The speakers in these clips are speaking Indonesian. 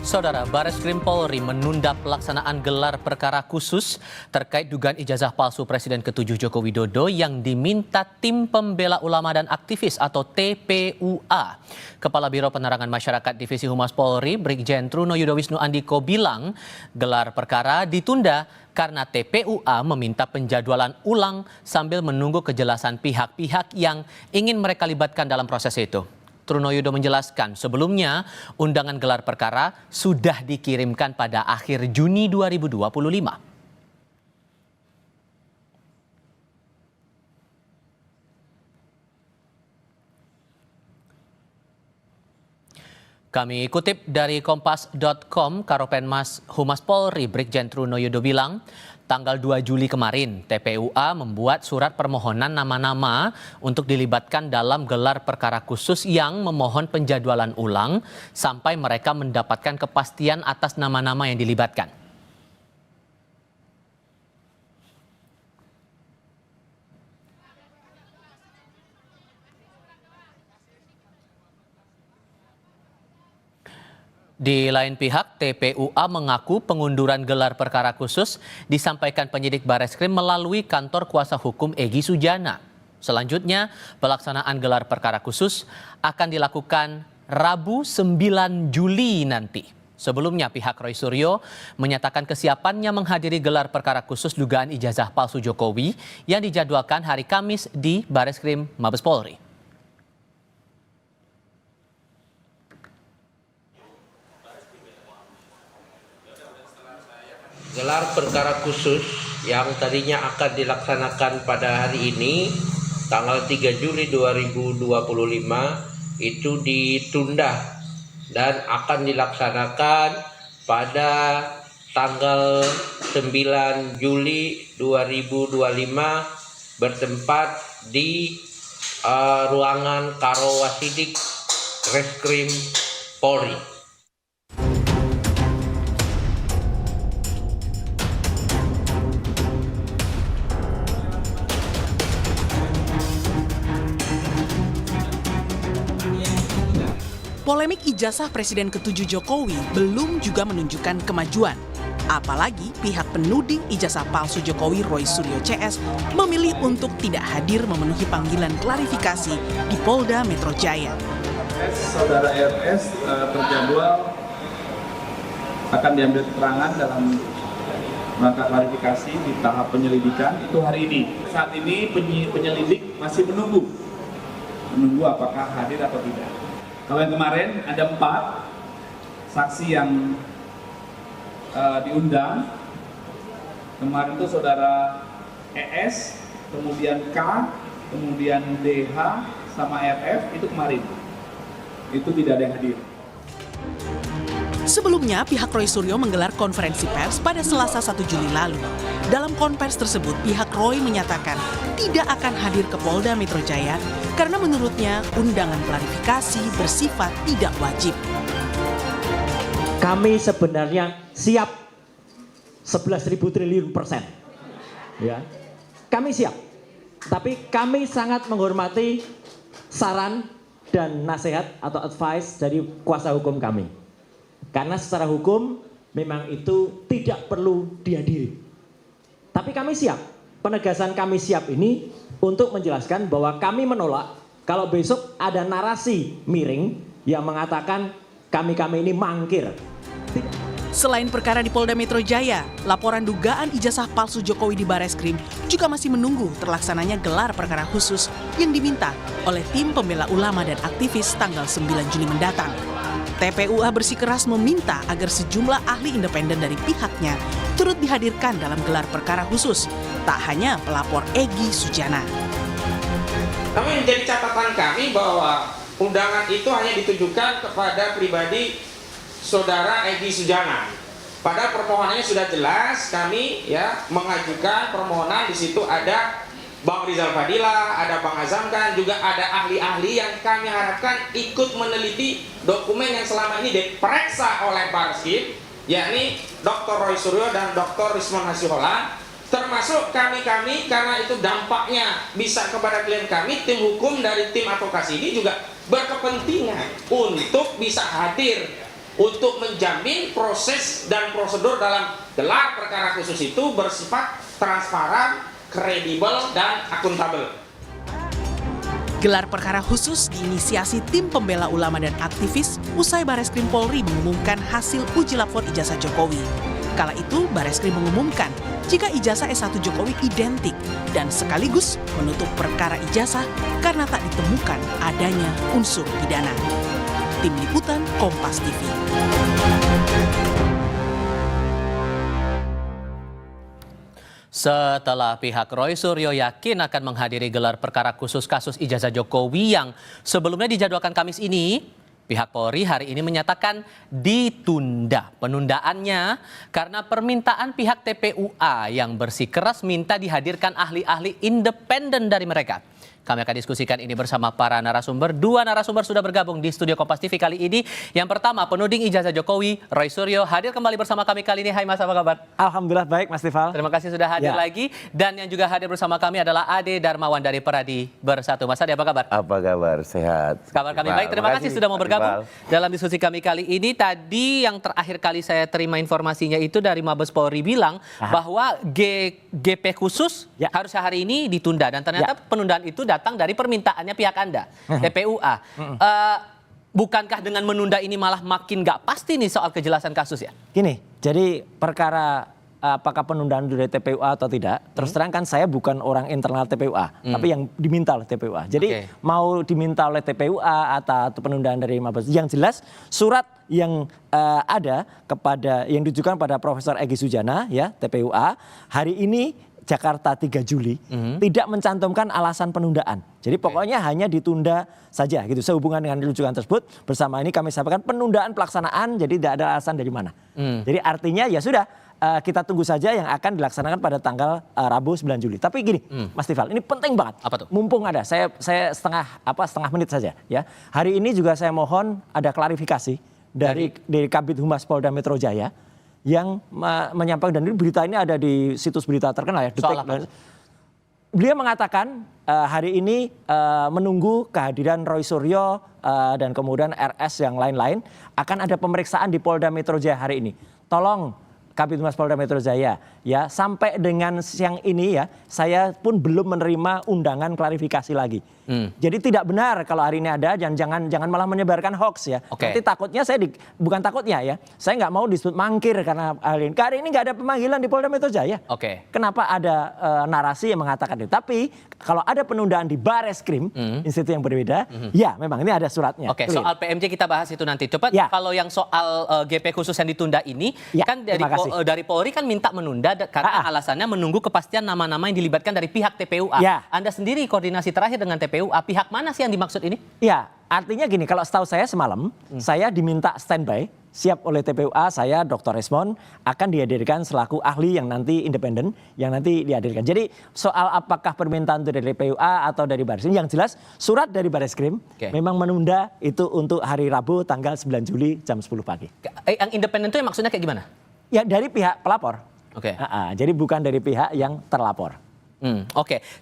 Saudara, Bareskrim Polri menunda pelaksanaan gelar perkara khusus terkait dugaan ijazah palsu Presiden ke-7 Joko Widodo yang diminta Tim Pembela Ulama dan Aktivis atau TPUA. Kepala Biro Penerangan Masyarakat Divisi Humas Polri, Brigjen Truno Yudowisnu Andiko bilang gelar perkara ditunda karena TPUA meminta penjadwalan ulang sambil menunggu kejelasan pihak-pihak yang ingin mereka libatkan dalam proses itu. Truno Yudo menjelaskan sebelumnya undangan gelar perkara sudah dikirimkan pada akhir Juni 2025. Kami kutip dari kompas.com, Karopenmas Humas Polri Brigjen Truno Yudo bilang, tanggal 2 Juli kemarin TPUA membuat surat permohonan nama-nama untuk dilibatkan dalam gelar perkara khusus yang memohon penjadwalan ulang sampai mereka mendapatkan kepastian atas nama-nama yang dilibatkan. Di lain pihak, TPUA mengaku pengunduran gelar perkara khusus disampaikan penyidik Bareskrim melalui kantor kuasa hukum Egy Sujana. Selanjutnya, pelaksanaan gelar perkara khusus akan dilakukan Rabu 9 Juli nanti. Sebelumnya, pihak Roy Suryo menyatakan kesiapannya menghadiri gelar perkara khusus dugaan ijazah palsu Jokowi yang dijadwalkan hari Kamis di Bareskrim Mabes Polri. Gelar perkara khusus yang tadinya akan dilaksanakan pada hari ini, tanggal 3 Juli 2025, itu ditunda dan akan dilaksanakan pada tanggal 9 Juli 2025 bertempat di ruangan Karo Wasidik Reskrim Polri. Polemik ijazah Presiden ke-7 Jokowi belum juga menunjukkan kemajuan. Apalagi pihak penuding ijazah palsu Jokowi Roy Suryo CS memilih untuk tidak hadir memenuhi panggilan klarifikasi di Polda Metro Jaya. Saudara RS terjadwal akan diambil keterangan dalam rangka klarifikasi di tahap penyelidikan itu hari ini. Saat ini penyelidik masih menunggu apakah hadir atau tidak. Kalau yang kemarin ada 4 saksi yang diundang. Kemarin itu saudara ES, kemudian K, kemudian DH, sama RF, itu kemarin. Itu tidak ada yang hadir. Sebelumnya, pihak Roy Suryo menggelar konferensi pers pada Selasa 1 Juli lalu. Dalam konferensi tersebut, pihak Roy menyatakan tidak akan hadir ke Polda Metro Jaya karena menurutnya undangan klarifikasi bersifat tidak wajib. Kami sebenarnya siap 11.000 triliun %. Ya. Kami siap. Tapi kami sangat menghormati saran dan nasihat atau advice dari kuasa hukum kami. Karena secara hukum memang itu tidak perlu dihadiri. Tapi kami siap. Penegasan kami siap ini untuk menjelaskan bahwa kami menolak kalau besok ada narasi miring yang mengatakan kami ini mangkir. Selain perkara di Polda Metro Jaya, laporan dugaan ijazah palsu Jokowi di Bareskrim juga masih menunggu terlaksananya gelar perkara khusus yang diminta oleh Tim Pembela Ulama dan Aktivis tanggal 9 Juli mendatang. TPUA bersikeras meminta agar sejumlah ahli independen dari pihaknya turut dihadirkan dalam gelar perkara khusus, tak hanya pelapor Egy Sujana. Namun menjadi catatan kami bahwa undangan itu hanya ditujukan kepada pribadi saudara Egy Sujana. Pada permohonannya sudah jelas, kami mengajukan permohonan, di situ ada Bang Rizal Fadila, ada Bang Azamkan, juga ada ahli-ahli yang kami harapkan ikut meneliti dokumen yang selama ini diperiksa oleh Bareskrim, yakni Dr. Roy Suryo dan Dr. Rismon Hasiholan, termasuk kami karena itu dampaknya bisa kepada klien kami. Tim hukum dari tim advokasi ini juga berkepentingan untuk bisa hadir untuk menjamin proses dan prosedur dalam gelar perkara khusus itu bersifat transparan, kredibel, dan akuntabel. Gelar perkara khusus diinisiasi tim pembela ulama dan aktivis usai Bareskrim Polri mengumumkan hasil uji lapor ijazah Jokowi. Kala itu Bareskrim mengumumkan jika ijazah S1 Jokowi identik dan sekaligus menutup perkara ijazah karena tak ditemukan adanya unsur pidana. Tim Liputan Kompas TV. Setelah pihak Roy Suryo yakin akan menghadiri gelar perkara khusus kasus ijazah Jokowi yang sebelumnya dijadwalkan Kamis ini, pihak Polri hari ini menyatakan ditunda penundaannya karena permintaan pihak TPUA yang bersikeras minta dihadirkan ahli-ahli independen dari mereka. Kami akan diskusikan ini bersama para narasumber. Dua narasumber sudah bergabung di studio Kompas TV kali ini. Yang pertama, penuding ijazah Jokowi, Roy Suryo, hadir kembali bersama kami kali ini. Hai Mas, apa kabar? Alhamdulillah baik Mas Tifal. Terima kasih sudah hadir lagi. Dan yang juga hadir bersama kami adalah Ade Darmawan dari Peradi Bersatu. Mas Ade, apa kabar? Apa kabar? Sehat. Kabar kami baik. Terima kasih sudah mau bergabung dalam diskusi kami kali ini. Tadi yang terakhir kali saya terima informasinya itu dari Mabes Polri bilang bahwa GP khusus harusnya hari ini ditunda. Dan ternyata penundaan itu datang dari permintaannya pihak Anda, TPUA. Bukankah dengan menunda ini malah makin nggak pasti nih soal kejelasan kasus ya? Gini, jadi perkara apakah penundaan dari TPUA atau tidak, terus terang kan saya bukan orang internal TPUA, tapi yang diminta oleh TPUA. Jadi mau diminta oleh TPUA atau penundaan dari Mabes, yang jelas surat yang ada kepada yang ditujukan pada Profesor Egy Sujana ya TPUA hari ini Jakarta 3 Juli tidak mencantumkan alasan penundaan. Jadi pokoknya hanya ditunda saja gitu. Sehubungan dengan rujukan tersebut, bersama ini kami sampaikan penundaan pelaksanaan jadi tidak ada alasan dari mana. Jadi artinya ya sudah kita tunggu saja yang akan dilaksanakan pada tanggal Rabu 9 Juli. Tapi gini, Mas Tifal, ini penting banget. Apa tuh? Mumpung ada, saya setengah menit saja ya. Hari ini juga saya mohon ada klarifikasi dari Kabid Humas Polda Metro Jaya yang menyampaikan, dan ini berita ini ada di situs berita terkenal ya. Beliau mengatakan hari ini menunggu kehadiran Roy Suryo dan kemudian RS yang lain-lain akan ada pemeriksaan di Polda Metro Jaya hari ini. Tolong Kabid Humas Polda Metro Jaya ya, sampai dengan siang ini ya saya pun belum menerima undangan klarifikasi lagi. Jadi tidak benar kalau hari ini ada, dan jangan malah menyebarkan hoax ya. Nanti takutnya bukan takutnya ya, saya nggak mau disebut mangkir karena hari ini nggak ada pemanggilan di Polda Metro Jaya. Kenapa ada narasi yang mengatakan itu? Tapi kalau ada penundaan di Bareskrim, institusi yang berbeda, ya memang ini ada suratnya. Soal PMJ kita bahas itu nanti. Coba kalau yang soal GP khusus yang ditunda ini, kan dari Polri kan minta menunda karena alasannya menunggu kepastian nama-nama yang dilibatkan dari pihak TPUA. Anda sendiri koordinasi terakhir dengan TPUA, pihak mana sih yang dimaksud ini? Ya, artinya gini, kalau setahu saya semalam, saya diminta standby, siap oleh TPUA, saya Dr. Resmond akan dihadirkan selaku ahli yang nanti independen, yang nanti dihadirkan. Jadi soal apakah permintaan itu dari TPUA atau dari Bareskrim, yang jelas surat dari Bareskrim memang menunda itu untuk hari Rabu tanggal 9 Juli jam 10 pagi. Yang independen itu yang maksudnya kayak gimana? Ya dari pihak pelapor. Jadi bukan dari pihak yang terlapor.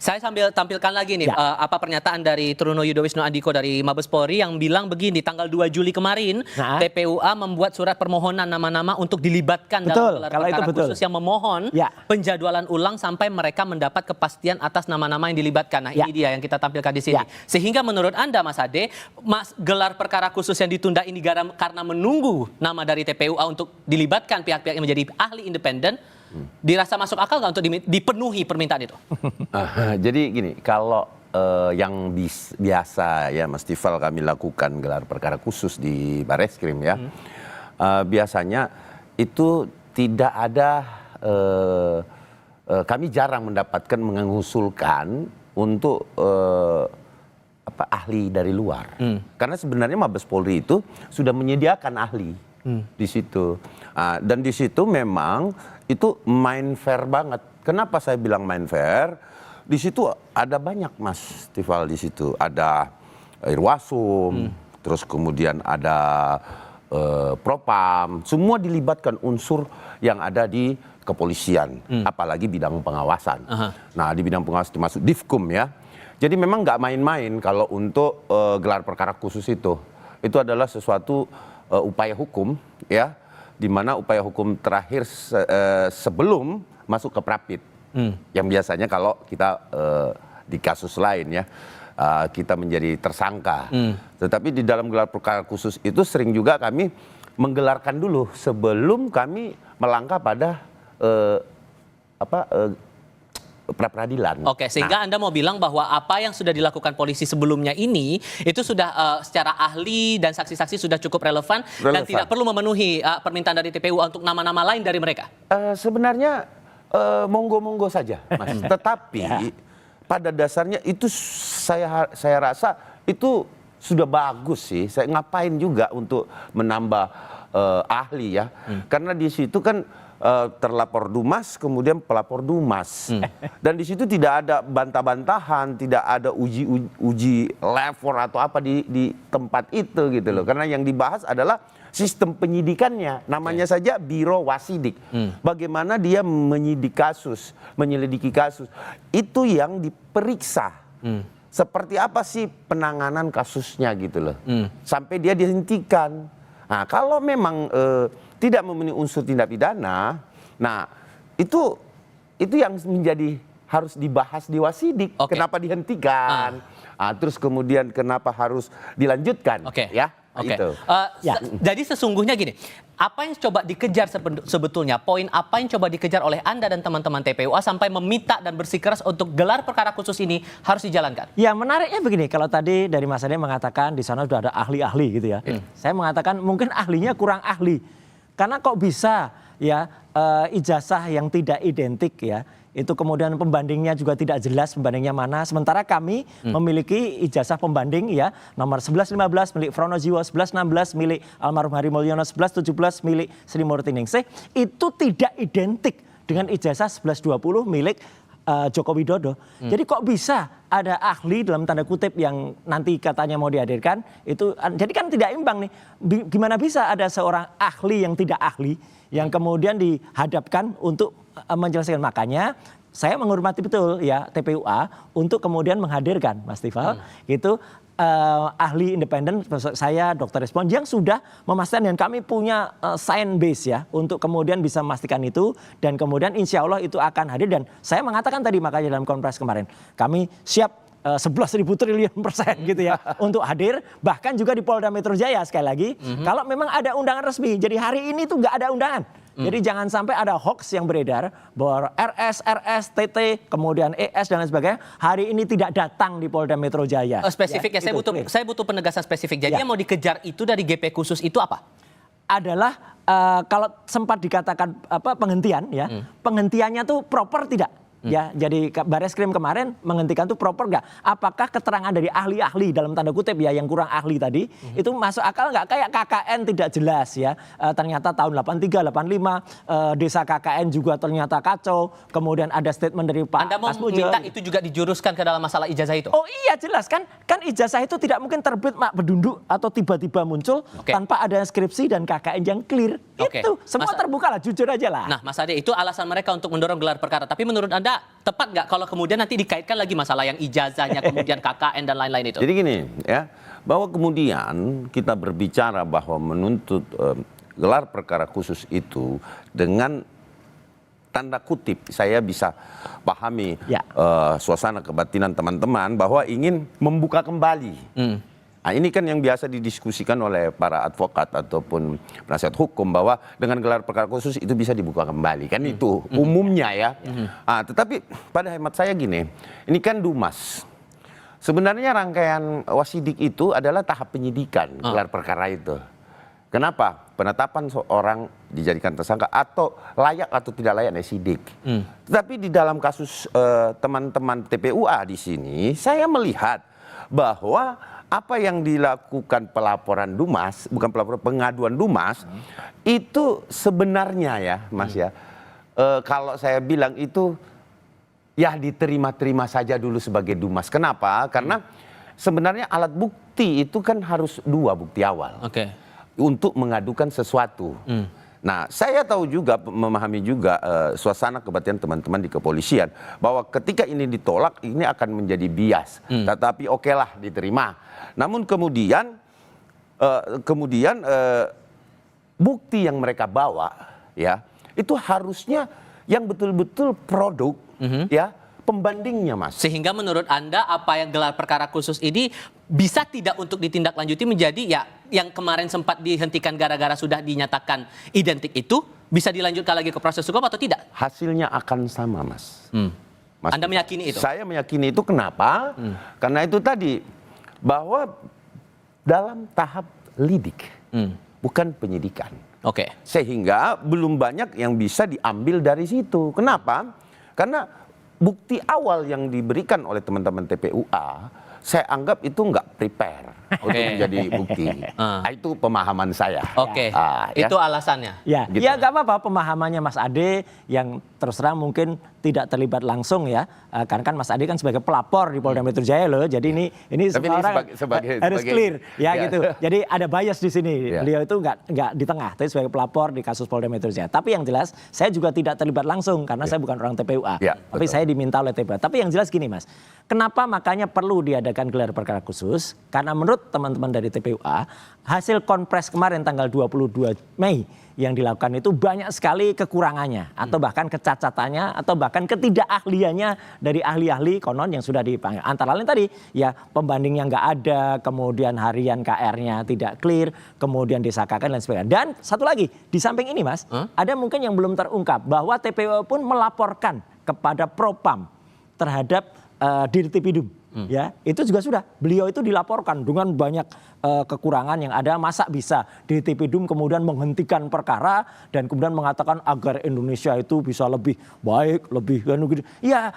Saya sambil tampilkan lagi nih apa pernyataan dari Truno Yudowisno Andiko dari Mabes Polri yang bilang begini, tanggal 2 Juli kemarin TPUA membuat surat permohonan nama-nama untuk dilibatkan dalam gelar perkara khusus yang memohon penjadwalan ulang sampai mereka mendapat kepastian atas nama-nama yang dilibatkan. Nah ini dia yang kita tampilkan di sini. Sehingga menurut Anda Mas Ade, gelar perkara khusus yang ditunda ini karena menunggu nama dari TPUA untuk dilibatkan pihak-pihak yang menjadi ahli independen, dirasa masuk akal nggak untuk dipenuhi permintaan itu? Jadi gini, kalau yang biasa ya Mas Tifal kami lakukan gelar perkara khusus di Bareskrim ya, biasanya itu tidak ada, kami jarang mendapatkan mengusulkan untuk ahli dari luar. Karena sebenarnya Mabes Polri itu sudah menyediakan ahli di situ. Dan di situ memang itu main fair banget. Kenapa saya bilang main fair? Di situ ada banyak Mas Tifal, di situ ada Irwasum, terus kemudian ada Propam, semua dilibatkan unsur yang ada di kepolisian, apalagi bidang pengawasan. Nah di bidang pengawasan termasuk Divkum ya. Jadi memang nggak main-main kalau untuk gelar perkara khusus itu adalah sesuatu upaya hukum, ya, di mana upaya hukum terakhir sebelum masuk ke Prapit, yang biasanya kalau kita di kasus lain ya kita menjadi tersangka. Tetapi di dalam gelar perkara khusus itu sering juga kami menggelarkan dulu sebelum kami melangkah pada pra-peradilan. Oke, sehingga Anda mau bilang bahwa apa yang sudah dilakukan polisi sebelumnya ini itu sudah secara ahli dan saksi-saksi sudah cukup relevan dan tidak perlu memenuhi permintaan dari TPU untuk nama-nama lain dari mereka? Sebenarnya monggo-monggo saja, Mas. Tetapi pada dasarnya itu saya rasa itu sudah bagus sih. Saya ngapain juga untuk menambah ahli ya? Karena di situ kan terlapor Dumas, kemudian pelapor Dumas, dan di situ tidak ada bantah-bantahan, tidak ada uji level atau apa di tempat itu gitu loh. Karena yang dibahas adalah sistem penyidikannya, namanya saja Biro Wasidik. Bagaimana dia menyelidiki kasus, itu yang diperiksa. Seperti apa sih penanganan kasusnya gitu loh, sampai dia dihentikan. Nah, kalau memang tidak memenuhi unsur tindak pidana, nah itu yang menjadi harus dibahas di Wasidik. Kenapa dihentikan? Terus kemudian kenapa harus dilanjutkan? Ya. Itu. Jadi sesungguhnya gini, apa yang coba dikejar sebetulnya, poin apa yang coba dikejar oleh Anda dan teman-teman TPUA sampai meminta dan bersikeras untuk gelar perkara khusus ini harus dijalankan? Ya menariknya begini, kalau tadi dari Mas Ade mengatakan di sana sudah ada ahli-ahli gitu ya. Saya mengatakan mungkin ahlinya kurang ahli. Karena kok bisa ya ijazah yang tidak identik ya, itu kemudian pembandingnya juga tidak jelas pembandingnya mana. Sementara kami memiliki ijazah pembanding ya, nomor 1115 milik Fronojiwo, 1116 milik almarhum Hari Mulyono, 1117 milik Sri Murti Ningsih, itu tidak identik dengan ijazah 1120 milik Joko Widodo. Jadi kok bisa ada ahli dalam tanda kutip yang nanti katanya mau dihadirkan itu, jadi kan tidak imbang nih. Gimana bisa ada seorang ahli yang tidak ahli yang kemudian dihadapkan untuk menjelaskan? Makanya saya menghormati betul ya TPUA untuk kemudian menghadirkan Mas Tifal itu ahli independen saya Dr. Respon yang sudah memastikan, dan kami punya science base ya untuk kemudian bisa memastikan itu, dan kemudian insya Allah itu akan hadir. Dan saya mengatakan tadi makanya dalam konferensi kemarin kami siap 11.000 triliun persen gitu ya untuk hadir, bahkan juga di Polda Metro Jaya sekali lagi kalau memang ada undangan resmi. Jadi hari ini tuh nggak ada undangan. Jadi jangan sampai ada hoax yang beredar bahwa RS, TT, kemudian ES dan lain sebagainya hari ini tidak datang di Polda Metro Jaya. Spesifik ya, saya butuh penegasan spesifik. Jadi yang mau dikejar itu dari GP khusus itu apa? Adalah kalau sempat dikatakan penghentian ya, penghentiannya tuh proper tidak? Ya, jadi Bareskrim kemarin menghentikan tuh proper nggak? Apakah keterangan dari ahli-ahli dalam tanda kutip ya yang kurang ahli tadi itu masuk akal nggak? Kayak KKN tidak jelas ya. Ternyata tahun 83, 85 desa KKN juga ternyata kacau. Kemudian ada statement dari Pak Anda mau minta itu juga dijuruskan ke dalam masalah ijazah itu? Oh iya jelas kan ijazah itu tidak mungkin terbit mak berdunduk atau tiba-tiba muncul tanpa ada skripsi dan KKN yang clear. Itu semua terbuka lah, jujur aja lah. Nah Mas Ade, itu alasan mereka untuk mendorong gelar perkara. Tapi menurut Anda tepat nggak kalau kemudian nanti dikaitkan lagi masalah yang ijazahnya, kemudian KKN dan lain-lain itu? Jadi gini ya, bahwa kemudian kita berbicara bahwa menuntut gelar perkara khusus itu dengan tanda kutip, saya bisa pahami suasana kebatinan teman-teman bahwa ingin membuka kembali. Nah, ini kan yang biasa didiskusikan oleh para advokat ataupun penasihat hukum bahwa dengan gelar perkara khusus itu bisa dibuka kembali. Kan itu umumnya ya. Tetapi pada hemat saya gini, ini kan Dumas. Sebenarnya rangkaian Wasidik itu adalah tahap penyidikan gelar perkara itu. Kenapa? Penetapan seorang dijadikan tersangka atau layak atau tidak layak sidik. Tetapi di dalam kasus teman-teman TPUA di sini, saya melihat bahwa apa yang dilakukan pelaporan Dumas, bukan pelaporan, pengaduan Dumas, itu sebenarnya ya Mas ya, kalau saya bilang itu ya diterima-terima saja dulu sebagai Dumas. Kenapa? Karena sebenarnya alat bukti itu kan harus dua bukti awal untuk mengadukan sesuatu. Nah, saya tahu juga, memahami juga suasana kebatinan teman-teman di kepolisian bahwa ketika ini ditolak ini akan menjadi bias. Tetapi okelah diterima. Namun kemudian bukti yang mereka bawa ya itu harusnya yang betul-betul produk ya pembandingnya, Mas. Sehingga menurut Anda apa yang gelar perkara khusus ini bisa tidak untuk ditindaklanjuti menjadi ya yang kemarin sempat dihentikan gara-gara sudah dinyatakan identik itu bisa dilanjutkan lagi ke proses hukum atau tidak? Hasilnya akan sama, Mas. Mas, Anda meyakini itu? Saya meyakini itu kenapa? Karena itu tadi bahwa dalam tahap lidik, bukan penyidikan. Oke. Sehingga belum banyak yang bisa diambil dari situ. Kenapa? Karena bukti awal yang diberikan oleh teman-teman TPUA, saya anggap itu nggak prepare untuk menjadi bukti. Itu pemahaman saya. Oke, itu alasannya. Ya, Gitu. ya nggak apa-apa pemahamannya Mas Ade yang terus terang mungkin tidak terlibat langsung ya, karena kan Mas Ade kan sebagai pelapor di Polda Metro Jaya loh, jadi ini Tapi semua ini orang harus clear ya, gitu. Jadi ada bias di sini, beliau itu nggak di tengah, tapi sebagai pelapor di kasus Polda Metro Jaya. Tapi yang jelas saya juga tidak terlibat langsung karena saya bukan orang TPUA, tapi saya diminta oleh TPUA. Tapi yang jelas gini Mas, kenapa makanya perlu diadakan gelar perkara khusus? Karena menurut teman-teman dari TPUA, hasil konpres kemarin tanggal 22 Mei yang dilakukan itu banyak sekali kekurangannya atau bahkan kecacatannya atau bahkan ketidakahliannya dari ahli-ahli konon yang sudah dipanggil. Antara lain tadi ya pembandingnya nggak ada, kemudian harian KR-nya tidak clear, kemudian disakakan dan sebagainya. Dan satu lagi di samping ini Mas, ada mungkin yang belum terungkap bahwa TPU pun melaporkan kepada Propam terhadap Dirtipidum. Ya, itu juga sudah. Beliau itu dilaporkan dengan banyak kekurangan yang ada. Masa bisa Dirtipidum kemudian menghentikan perkara dan kemudian mengatakan agar Indonesia itu bisa lebih baik, lebih gitu. Ya,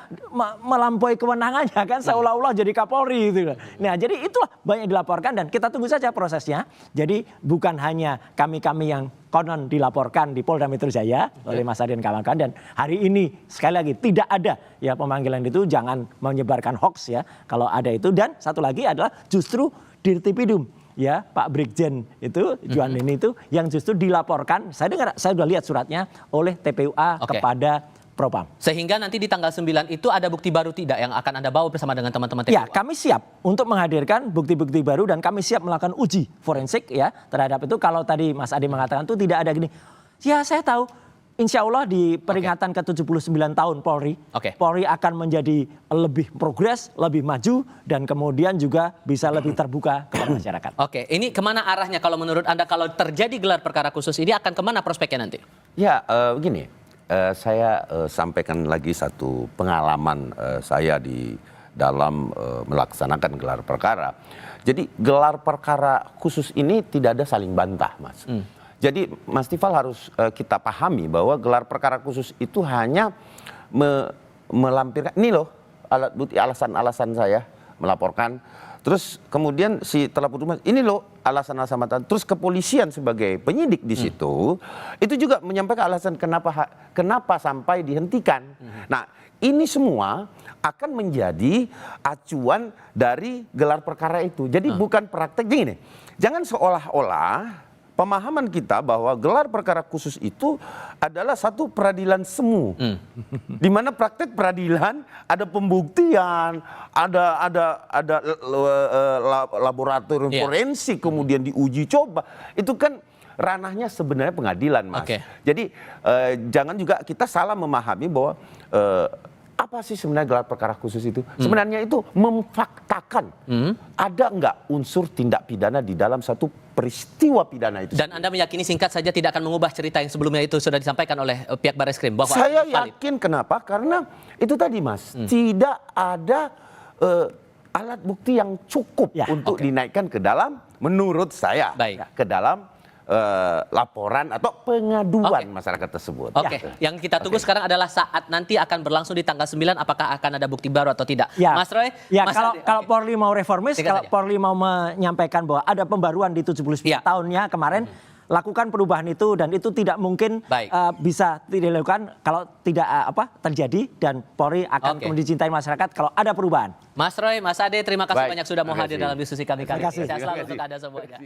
melampaui kewenangannya kan seolah-olah jadi Kapolri gitu. Nah, jadi itulah banyak dilaporkan dan kita tunggu saja prosesnya. Jadi bukan hanya kami-kami yang konon dilaporkan di Polda Metro Jaya oleh Mas Ade dan kawan-kawan, dan hari ini sekali lagi tidak ada ya pemanggilan itu, jangan menyebarkan hoax ya kalau ada itu. Dan satu lagi adalah justru Dirtipidum ya Pak Brigjen itu Juan ini itu yang justru dilaporkan, saya sudah lihat suratnya oleh TPUA kepada Propam. Sehingga nanti di tanggal 9 itu ada bukti baru tidak yang akan Anda bawa bersama dengan teman-teman TPUA? Ya, kami siap untuk menghadirkan bukti-bukti baru dan kami siap melakukan uji forensik ya terhadap itu. Kalau tadi Mas Ade mengatakan itu tidak ada gini. Ya, saya tahu insya Allah di peringatan ke-79 tahun Polri, Polri akan menjadi lebih progres, lebih maju dan kemudian juga bisa lebih terbuka kepada masyarakat. Oke, ini kemana arahnya kalau menurut Anda kalau terjadi gelar perkara khusus ini akan kemana prospeknya nanti? Ya, begini. Saya sampaikan lagi satu pengalaman saya di dalam melaksanakan gelar perkara. Jadi gelar perkara khusus ini tidak ada saling bantah, Mas. Jadi Mas Tifal harus kita pahami bahwa gelar perkara khusus itu hanya melampirkan, ini loh alat bukti alasan-alasan saya melaporkan. Terus kemudian si terlapor rumah, ini loh alasan-alasan, terus kepolisian sebagai penyidik di situ itu juga menyampaikan alasan kenapa sampai dihentikan. Nah, ini semua akan menjadi acuan dari gelar perkara itu. Jadi bukan praktek gini. Jangan seolah-olah pemahaman kita bahwa gelar perkara khusus itu adalah satu peradilan semu. Di mana praktek peradilan ada pembuktian, ada laboratorium forensik kemudian diuji coba. Itu kan ranahnya sebenarnya pengadilan, Mas. Jadi jangan juga kita salah memahami bahwa apa sih sebenarnya gelar perkara khusus itu? Sebenarnya itu memfaktakan ada nggak unsur tindak pidana di dalam satu peristiwa pidana itu. Dan Anda meyakini singkat saja tidak akan mengubah cerita yang sebelumnya itu sudah disampaikan oleh pihak Barreskrim? Bahwa saya yakin kenapa? Karena itu tadi Mas, tidak ada alat bukti yang cukup untuk dinaikkan ke dalam, menurut saya, ke dalam laporan atau pengaduan masyarakat tersebut. Yang kita tunggu sekarang adalah saat nanti akan berlangsung di tanggal 9, apakah akan ada bukti baru atau tidak. Mas Roy? Ya, kalau Polri mau reformis, kalau Polri mau menyampaikan bahwa ada pembaruan di 79 tahunnya kemarin, lakukan perubahan itu dan itu tidak mungkin bisa dilakukan kalau tidak terjadi, dan Polri akan kemudian dicintai masyarakat kalau ada perubahan. Mas Roy, Mas Ade, terima kasih banyak sudah mau hadir dalam diskusi kami kali ini. Sehat selalu untuk Anda semuanya.